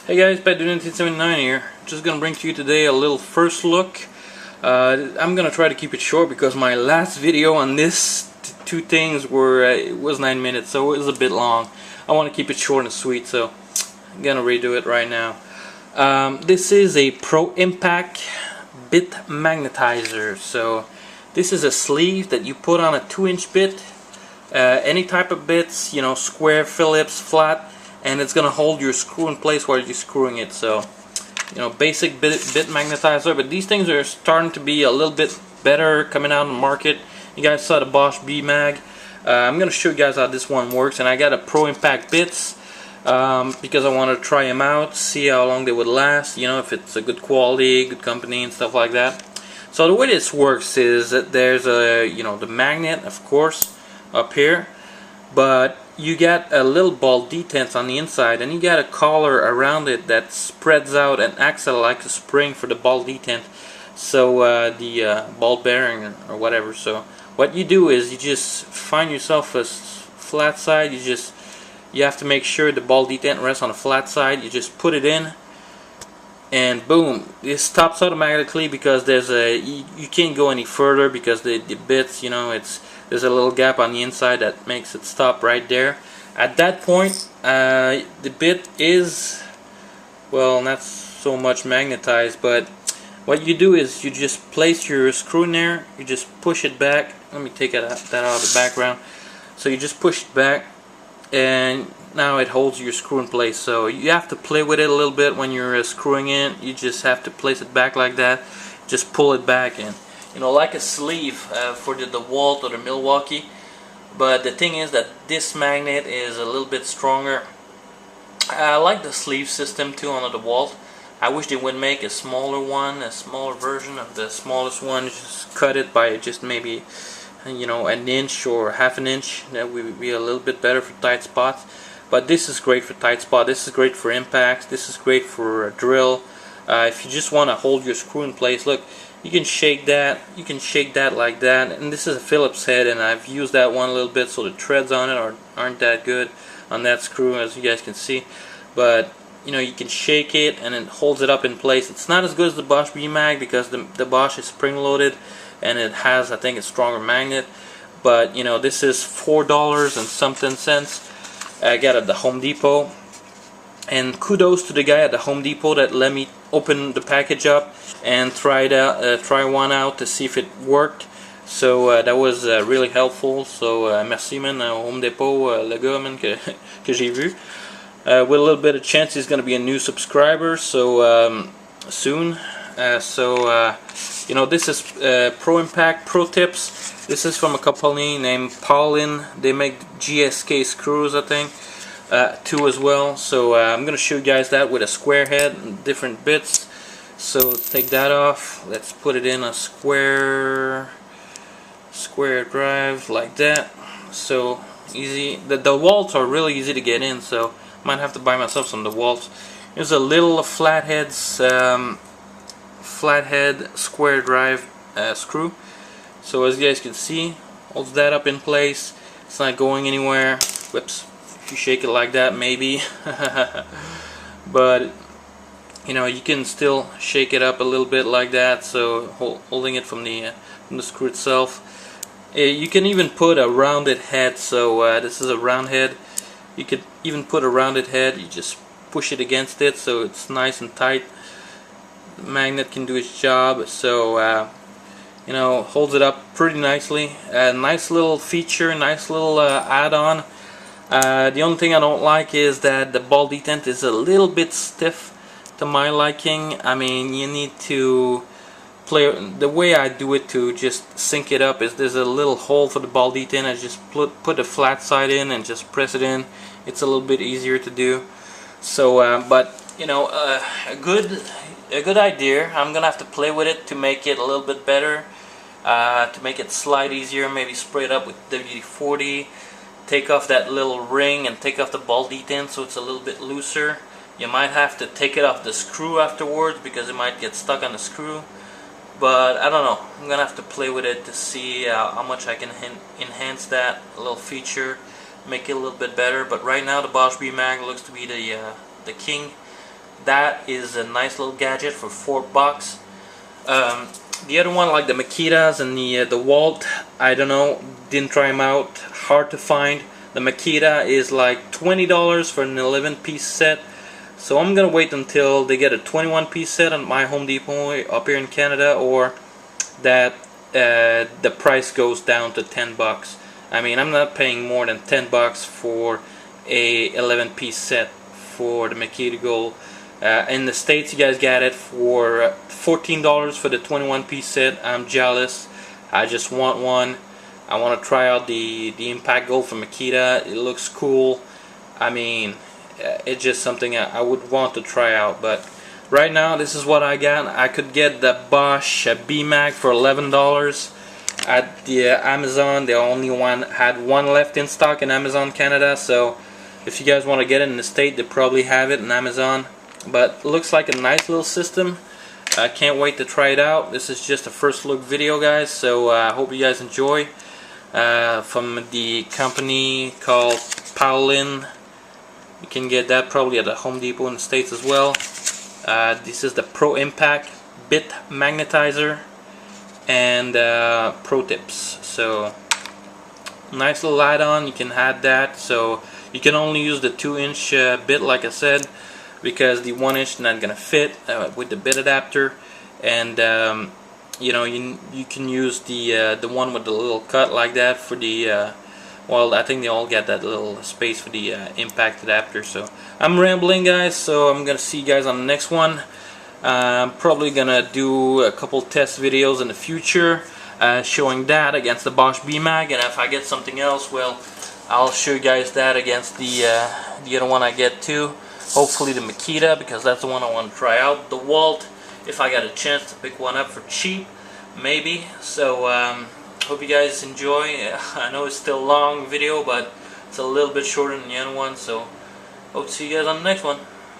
Hey guys, Pat 1979 here. Just gonna bring to you today a little first look. I'm gonna try to keep it short because my last video on this two things it was 9 minutes, so it was a bit long. I want to keep it short and sweet, so I'm gonna redo it right now. This is a Pro Impact bit magnetizer. So this is a sleeve that you put on a 2-inch bit. Any type of bits, you know, square, Phillips, flat, and it's gonna hold your screw in place while you're screwing it. So, you know, basic bit magnetizer, but these things are starting to be a little bit better coming out on the market. You guys saw the Bosch B-Mag. I'm gonna show you guys how this one works, and I got a Pro Impact bits because I want to try them out, see how long they would last, you know, if it's a good quality, good company and stuff like that. So the way this works is that there's a, you know, the magnet, of course, up here, but you got a little ball detent on the inside, and you got a collar around it that spreads out and acts like a spring for the ball detent, so the ball bearing or whatever. So what you do is you just find yourself a flat side. You have to make sure the ball detent rests on a flat side. You just put it in, and boom, it stops automatically because there's you can't go any further because the bits, you know, there's a little gap on the inside that makes it stop right there. At that point, the bit is, well, not so much magnetized, but what you do is you just place your screw in there, you just push it back. Let me take that out of the background. So you just push it back, and now it holds your screw in place. So you have to play with it a little bit when you're screwing in. You just have to place it back like that, just pull it back, and you know, like a sleeve for the DeWalt or the Milwaukee. But the thing is that this magnet is a little bit stronger. I like the sleeve system too on the DeWalt. I wish they would make a smaller one, a smaller version of the smallest one. Just cut it by just maybe, you know, an inch or half an inch. That would be a little bit better for tight spots. But this is great for tight spot. This is great for impacts. This is great for a drill. If you just want to hold your screw in place, look, you can shake that. You can shake that like that. And this is a Phillips head, and I've used that one a little bit, so the treads on it aren't that good on that screw, as you guys can see. But you know, you can shake it and it holds it up in place. It's not as good as the Bosch B-Mag because the Bosch is spring-loaded and it has, I think, a stronger magnet. But you know, this is $4 and something cents. I got it at the Home Depot, and kudos to the guy at the Home Depot that let me open the package up and try one out to see if it worked. So that was really helpful. So merci man au Home Depot, le gars man que j'ai vu. With a little bit of chance he's going to be a new subscriber, so soon. You know, this is Pro Impact Pro Tips. This is from a company named Paulin. They make GSK screws, I think, too as well. So I'm going to show you guys that with a square head and different bits. So take that off. Let's put it in a square drive like that. So easy. The DeWalts are really easy to get in, so might have to buy myself some DeWalts. There's a little flathead square drive screw. So as you guys can see, holds that up in place. It's not going anywhere. Whoops! If you shake it like that, maybe. But you know, you can still shake it up a little bit like that. So holding it from the screw itself. You can even put a rounded head. So this is a round head. You could even put a rounded head. You just push it against it so it's nice and tight. The magnet can do its job. So you know, holds it up pretty nicely. Nice little feature, nice little add-on. The only thing I don't like is that the ball detent is a little bit stiff to my liking. I mean, you need to play. The way I do it to just sync it up is there's a little hole for the ball detent. I just put the flat side in and just press it in. It's a little bit easier to do. So, but you know, a good idea. I'm gonna have to play with it to make it a little bit better, to make it slide easier. Maybe spray it up with WD-40. Take off that little ring and take off the ball detent so it's a little bit looser. You might have to take it off the screw afterwards because it might get stuck on the screw. But I don't know. I'm gonna have to play with it to see how much I can enhance that little feature, make it a little bit better. But right now the Bosch B-Mag looks to be the king that is a nice little gadget for $4. The other one, like the Makitas and the Walt, I don't know, didn't try them out, hard to find. The Makita is like $20 for an 11-piece set, so I'm gonna wait until they get a 21-piece set at my Home Depot up here in Canada, or that the price goes down to $10. I mean, I'm not paying more than $10 for a 11-piece set for the Makita Gold. In the States, you guys got it for $14 for the 21-piece set. I'm jealous. I just want one. I want to try out the Impact Gold from Makita. It looks cool. I mean, it's just something I would want to try out. But right now, this is what I got. I could get the Bosch B-Mag for $11 at the Amazon. They only had one left in stock in Amazon Canada. So if you guys want to get it in the state, they probably have it in Amazon. But it looks like a nice little system. I can't wait to try it out. This is just a first look video, guys, so I hope you guys enjoy. From the company called Paulin. You can get that probably at the Home Depot in the States as well. This is the Pro Impact Bit Magnetizer and Pro Tips. So nice little add-on. You can add that. So you can only use the 2-inch bit, like I said, because the 1-inch is not gonna fit with the bit adapter. And you know, you can use the one with the little cut like that for the well, I think they all get that little space for the impact adapter. So I'm rambling, guys, so I'm gonna see you guys on the next one. I'm probably gonna do a couple test videos in the future showing that against the Bosch B-Mag, and if I get something else, well, I'll show you guys that against the other one I get too. Hopefully the Makita, because that's the one I want to try out. The Walt, if I got a chance to pick one up for cheap, maybe. So hope you guys enjoy. I know it's still a long video, but it's a little bit shorter than the other one. So hope to see you guys on the next one.